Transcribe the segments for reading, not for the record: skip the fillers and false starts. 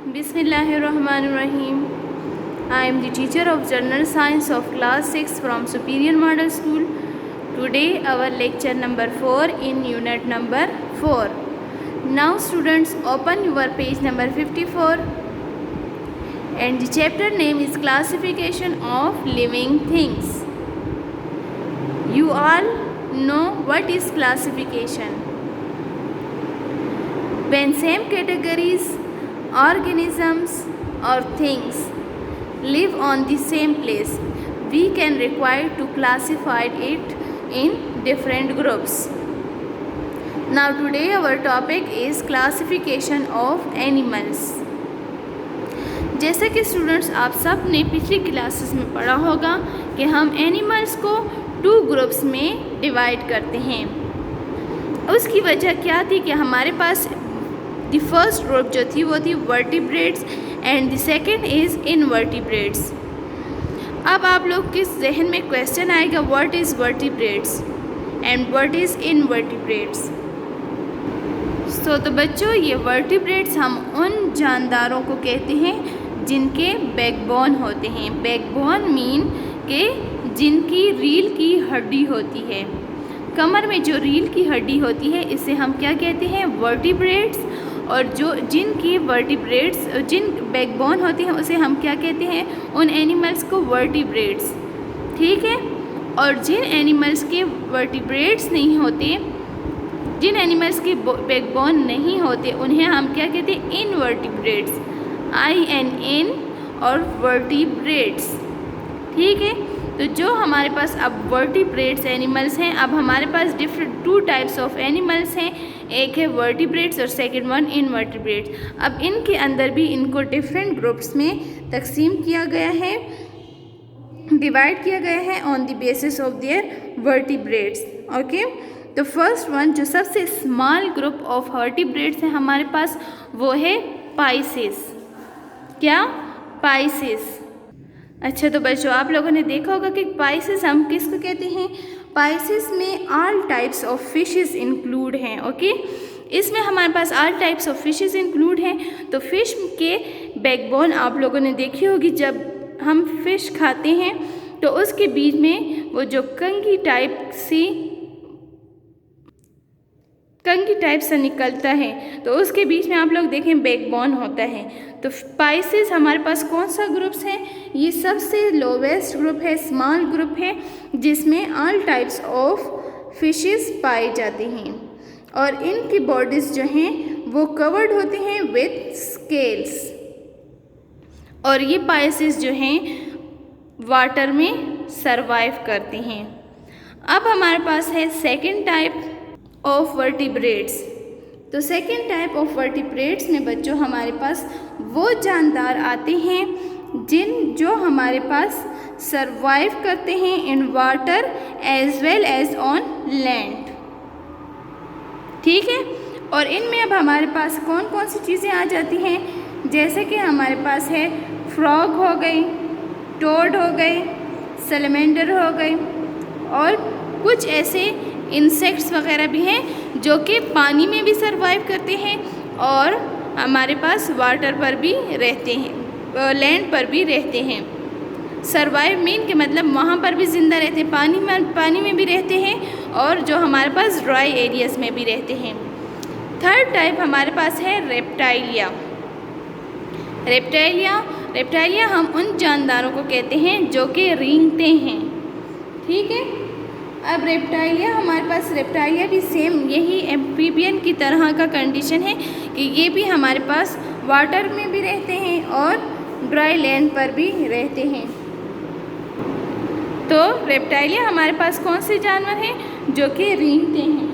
Bismillahirrahmanirrahim. I am the teacher of General Science of Class 6 from Superior Model School. Today our lecture number 4 in unit number 4. Now students, open your page number 54 and the chapter name is Classification of Living Things. You all know what is classification. When same categories, organisms or things live on the same place, we can require to classify it in different groups. Now today our topic is classification of animals. जैसे कि students आप सब ने पिछली classes में पढ़ा होगा कि हम एनिमल्स को 2 ग्रुप्स में डिवाइड करते हैं. उसकी वजह क्या थी कि हमारे पास द फर्स्ट ग्रुप जो थी वो थी vertebrates and the second is invertebrates. अब आप लोग के जहन में क्वेश्चन आएगा what is vertebrates and what is invertebrates. तो बच्चों, ये वर्टिब्रेट्स हम उन जानदारों को कहते हैं जिनके बैकबोन होते हैं. बैकबोन मीन के जिनकी रीढ़ की हड्डी होती है. कमर में जो रीढ़ की हड्डी होती है इसे हम क्या कहते हैं, वर्टिब्रेट्स. और जो जिनकी वर्टिब्रेट्स जिन बैकबोन होती हैं उसे हम क्या कहते हैं, उन एनिमल्स को वर्टिब्रेट्स. ठीक है. और जिन एनिमल्स के वर्टिब्रेट्स नहीं होते, जिन एनिमल्स के बैकबोन नहीं होते, उन्हें हम क्या कहते हैं, इनवर्टिब्रेट्स. IN और वर्टिब्रेट्स. ठीक है. तो जो हमारे पास अब वर्टिब्रेट्स एनिमल्स हैं, अब हमारे पास डिफरेंट 2 टाइप्स ऑफ एनिमल्स हैं. एक है वर्टिब्रेट्स और सेकंड वन इनवर्टिब्रेट्स. अब इनके अंदर भी इनको डिफरेंट ग्रुप्स में तकसीम किया गया है, डिवाइड किया गया है on the basis of their vertebrates. Okay. तो फर्स्ट वन जो सबसे स्मॉल ग्रुप ऑफ वर्टिब्रेट्स है हमारे पास वो है पाइसेस. क्या? पाइसेस. अच्छा, तो बच्चों आप लोगों ने देखा होगा कि पाइसेस हम किसको कहते हैं. पाइसेस में all types of fishes include हैं. ओके. इसमें हमारे पास all types of fishes include हैं. तो फिश के बैकबोन आप लोगों ने देखी होगी. जब हम फिश खाते हैं तो उसके बीच में वो जो कंघी टाइप से निकलता है, तो उसके बीच में आप लोग देखें बैकबोन होता है. तो पाइसेस हमारे पास कौन सा ग्रुप्स है, ये सबसे लोवेस्ट ग्रुप है, स्मॉल ग्रुप है, जिसमें ऑल टाइप्स ऑफ फिशेस पाए जाते हैं. और इनकी बॉडीज़ जो हैं वो कवर्ड होते हैं विथ स्केल्स. और ये पाइसेस जो हैं वाटर में सरवाइव करते हैं. अब हमारे पास है सेकंड टाइप ऑफ वर्टिब्रेट्स. तो सेकेंड टाइप ऑफ वर्टिब्रेट्स में बच्चों हमारे पास वो जानदार आते हैं जो हमारे पास सरवाइव करते हैं in water as well as on land. ठीक है. और इनमें अब हमारे पास कौन कौन सी चीज़ें आ जाती हैं, जैसे कि हमारे पास है फ्रॉग हो गई, टोड हो गए, सैलमेंडर हो गए, और कुछ ऐसे इंसेक्ट्स वगैरह भी हैं जो कि पानी में भी सरवाइव करते हैं और हमारे पास वाटर पर भी रहते हैं, लैंड पर भी रहते हैं. सरवाइव मीन के मतलब वहाँ पर भी ज़िंदा रहते हैं, पानी में भी रहते हैं, और जो हमारे पास ड्राई एरियाज़ में भी रहते हैं. थर्ड टाइप हमारे पास है रेप्टाइलिया. रेप्टाइलिया हम उन जानदारों को कहते हैं जो कि रेंगते हैं. ठीक है. अब रेप्टाइलिया हमारे पास रेप्टाइलिया भी सेम यही एम्फीबियन की तरह का कंडीशन है कि ये भी हमारे पास वाटर में भी रहते हैं और ड्राई लैंड पर भी रहते हैं. तो रेप्टाइलिया हमारे पास कौन से जानवर हैं जो कि रेंगते हैं.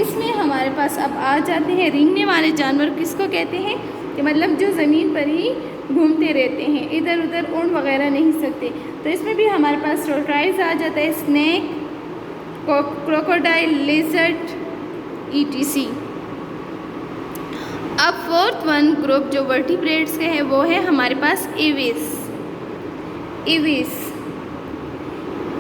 इसमें हमारे पास अब आ जाते हैं रेंगने वाले जानवर किसको कहते हैं, कि मतलब जो ज़मीन पर ही घूमते रहते हैं, इधर उधर उड़ वगैरह नहीं सकते. तो इसमें भी हमारे पास टॉर्टोइज आ जाता है, स्नेक, क्रोकोडाइल, लिजर्ड, ETC. अब फोर्थ वन ग्रुप जो वर्टिब्रेट्स के है वो है हमारे पास एविस.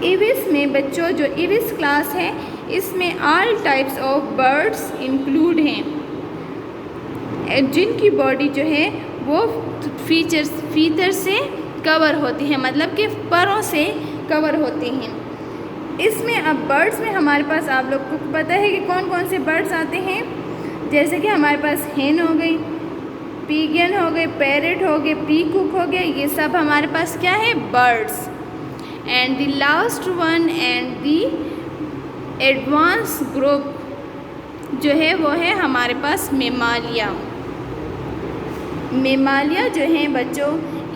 एविस में बच्चों जो एविस क्लास है, इसमें all types of birds include हैं. जिनकी बॉडी जो है वो फीचर से कवर होती है, मतलब कि परों से कवर होते हैं। इसमें अब बर्ड्स में हमारे पास आप लोग को पता है कि कौन कौन से बर्ड्स आते हैं। जैसे कि हमारे पास हेन हो गई, पिजन हो गए, पैरेट हो गए, पीकॉक हो गया, ये सब हमारे पास क्या है, birds. And the last one and the advance group जो है वो है हमारे पास मेमालिया। मेमालिया जो हैं बच्चों,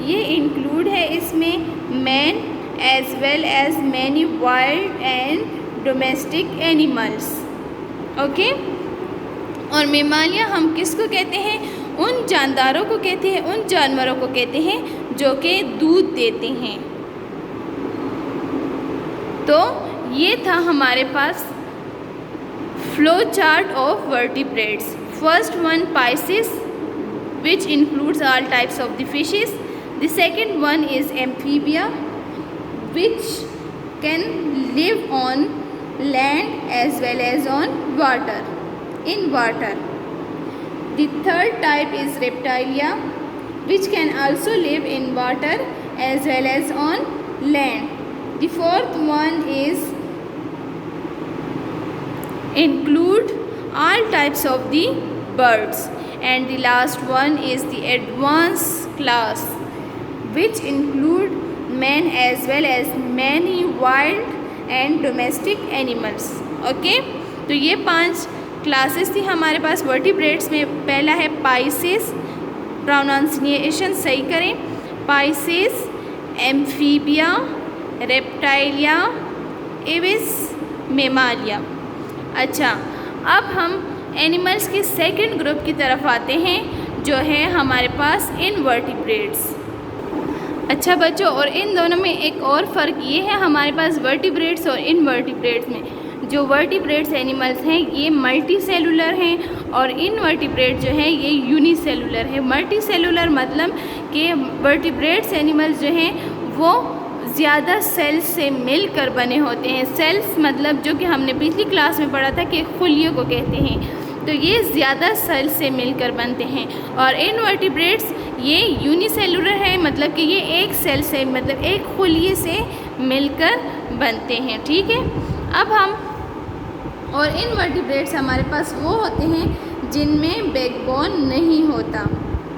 ये इंक्लूड है इसमें man as well as many wild and domestic animals. Okay, और मेमालिया हम किसको कहते हैं, उन जानदारों को कहते हैं, उन जानवरों को कहते हैं जो कि दूध देते हैं। तो ये था हमारे पास flow chart of vertebrates. First one pisces which includes all types of the fishes. The second one is amphibia which can live on land as well as on water, in water. The third type is reptilia which can also live in water as well as on land. The fourth one is include all types of the birds, and the last one is the advanced class which include men as well as many wild and domestic animals. Okay, तो ये 5 classes थी हमारे पास vertebrates में। पहला है Pisces, pronunciation सही करें, Pisces, amphibia, Reptilia, Aves, मेमालिया। अच्छा, अब हम एनिमल्स के सेकंड ग्रुप की तरफ आते हैं जो है हमारे पास इनवर्टिब्रेट्स। अच्छा बच्चों, और इन दोनों में एक और फ़र्क ये है हमारे पास वर्टिब्रेट्स और इनवर्टिब्रेट्स में, जो वर्टिब्रेट्स एनिमल्स हैं ये मल्टी सेलुलर हैं और इनवर्टिब्रेट जो हैं ये यूनिसेलुलर है। मल्टी सेलुलर मतलब कि वर्टिब्रेट्स एनिमल्स जो हैं वो ज़्यादा सेल्स से मिलकर बने होते हैं। सेल्स मतलब जो कि हमने पिछली क्लास में पढ़ा था कि खुलियों को कहते हैं, तो ये ज़्यादा सेल्स से मिलकर बनते हैं। और इनवर्टिब्रेट्स ये यूनिसेलुलर है, मतलब कि ये एक सेल से, मतलब एक खुलिये से मिलकर बनते हैं। ठीक है, अब हम और इनवर्टिब्रेट्स हमारे पास वो होते हैं जिनमें बैकबोन नहीं होता।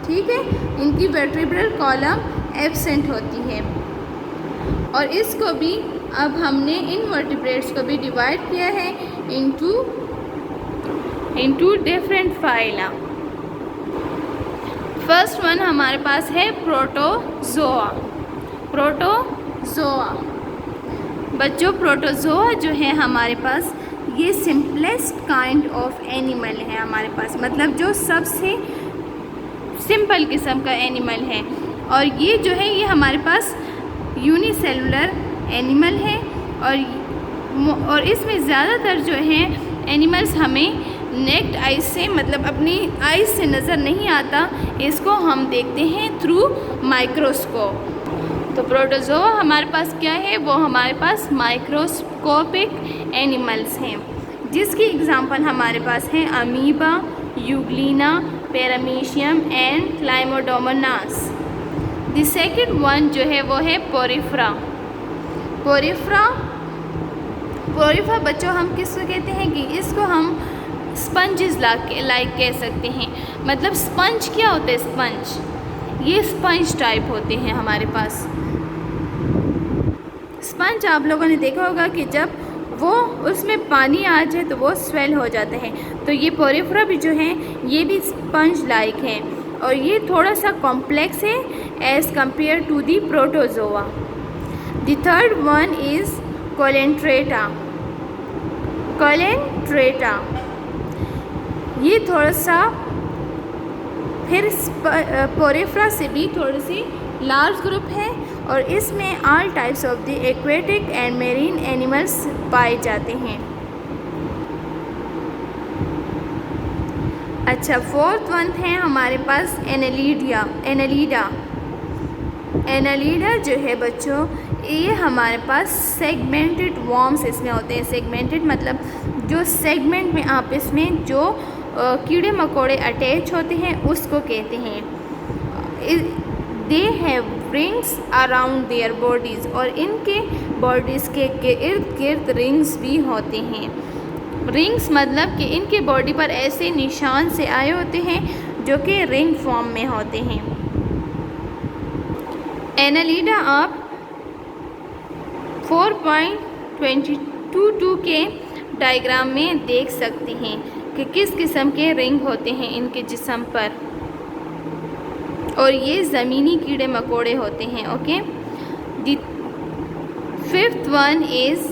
ठीक है, इनकी वर्टिब्रल कॉलम एब्सेंट होती है। और इसको भी अब हमने इनवर्टिब्रेट्स को भी डिवाइड किया है into different phyla. First one हमारे पास है प्रोटोजोआ। प्रोटोजोआ बच्चों, प्रोटोजोआ जो है हमारे पास ये सिंपलेस्ट काइंड ऑफ एनिमल है हमारे पास, मतलब जो सबसे सिंपल किस्म का एनिमल है। और ये जो है ये हमारे पास यूनिसेलुलर एनिमल है और इसमें ज़्यादातर जो है एनिमल्स हमें नेक्ड आइज से, मतलब अपनी आइज से नज़र नहीं आता, इसको हम देखते हैं थ्रू माइक्रोस्कोप। तो प्रोटोजोआ हमारे पास क्या है, वो हमारे पास माइक्रोस्कोपिक एनिमल्स हैं, जिसकी एग्जांपल हमारे पास हैं amoeba, euglena, paramecium and chlamydomonas. The second one जो है वो है पोरिफरा। पोरिफरा बच्चों हम किसको कहते हैं कि इसको हम स्पंजेस लाइक कह सकते हैं। मतलब स्पंज क्या होता है, स्पंज ये स्पंज टाइप होते हैं हमारे पास। स्पंज आप लोगों ने देखा होगा कि जब वो उसमें पानी आ जाए तो वो स्वेल हो जाते हैं, तो ये पोरिफरा भी जो हैं ये भी स्पंज लाइक हैं और ये थोड़ा सा कॉम्प्लेक्स है as compare to the protozoa. The third one is coelenterata. ये थोड़ा सा फिर पोरिफरा से भी थोड़ी सी लार्ज ग्रुप है और इसमें all types of the aquatic and marine animals पाए जाते हैं। अच्छा, फोर्थ वन है हमारे पास एनालिडा जो है बच्चों, ये हमारे पास सेगमेंटेड वॉर्म्स इसमें होते हैं। सेगमेंटेड मतलब जो सेगमेंट में आप इसमें जो कीड़े मकोड़े अटैच होते हैं उसको कहते हैं। They have rings around their bodies, और इनके बॉडीज़ के इर्द गिर्द रिंग्स भी होते हैं। रिंग्स मतलब कि इनके बॉडी पर ऐसे निशान से आए होते हैं जो कि रिंग फॉर्म में होते हैं। एनालिडा आप 4.22 के डायग्राम में देख सकते हैं कि किस किस्म के रिंग होते हैं इनके जिस्म पर, और ये ज़मीनी कीड़े मकोड़े होते हैं। Okay, the fifth one is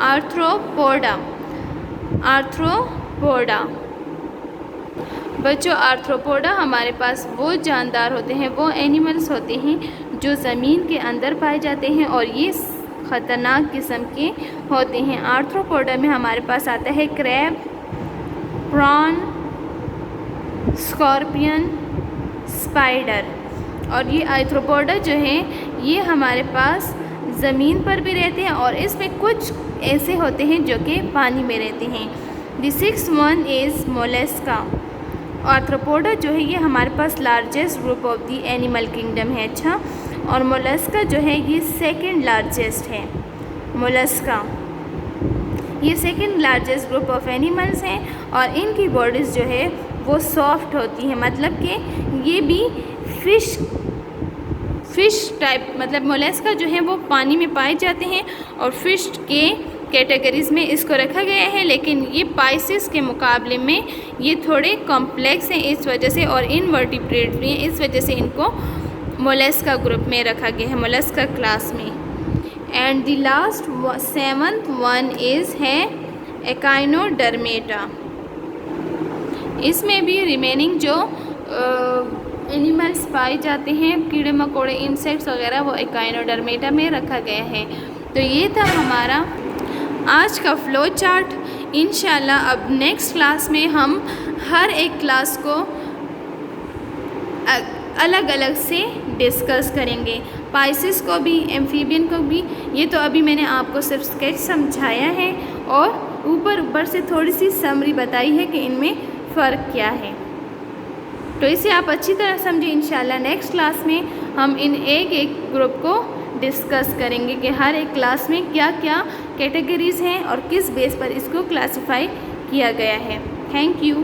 arthropoda. Arthropoda बच्चों, आर्थ्रोपोडा हमारे पास वो जानदार होते हैं, वो एनिमल्स होते हैं जो ज़मीन के अंदर पाए जाते हैं और ये ख़तरनाक किस्म के होते हैं। आर्थ्रोपोडा में हमारे पास आता है क्रैब, प्रॉन, स्कॉर्पियन, स्पाइडर। और ये आर्थ्रोपोडा जो है ये हमारे पास ज़मीन पर भी रहते हैं और इसमें कुछ ऐसे होते हैं जो कि पानी में रहते हैं। The sixth one is mollusca. Arthropoda जो है ये हमारे पास largest group of the animal kingdom है। अच्छा, और मोलस्का जो है ये सेकंड लार्जेस्ट है। मोलस्का ये second largest group of animals हैं और इनकी बॉडीज़ जो है वो सॉफ्ट होती है, मतलब कि ये भी फ़िश टाइप, मतलब मोलस्का जो है वो पानी में पाए जाते हैं और फ़िश के कैटेगरीज़ में इसको रखा गया है, लेकिन ये पाइसेस के मुकाबले में ये थोड़े कॉम्प्लेक्स हैं इस वजह से, और इनवर्टिब्रेट भी हैं इस वजह से इनको मोलस्का ग्रुप में रखा गया है, मोलस्का क्लास में। And the last seventh one is है एकाइनोडर्मेटा। इसमें भी रिमेनिंग जो एनिमल्स पाए जाते हैं, कीड़े मकोड़े, इंसेक्ट्स वगैरह, वो एकाइनोडर्मेटा में रखा गया है। तो ये था हमारा आज का फ़्लो चार्ट। इंशाल्लाह अब नेक्स्ट क्लास में हम हर एक क्लास को अलग अलग से डिस्कस करेंगे, पाइसेस को भी, एम्फीबियन को भी। ये तो अभी मैंने आपको सिर्फ स्केच समझाया है और ऊपर से थोड़ी सी समरी बताई है कि इनमें फ़र्क क्या है। तो इसे आप अच्छी तरह समझें। इंशाल्लाह नेक्स्ट क्लास में हम इन एक ग्रुप को डिस्कस करेंगे कि हर एक क्लास में क्या क्या कैटेगरीज़ हैं और किस बेस पर इसको क्लासिफाई किया गया है। Thank you.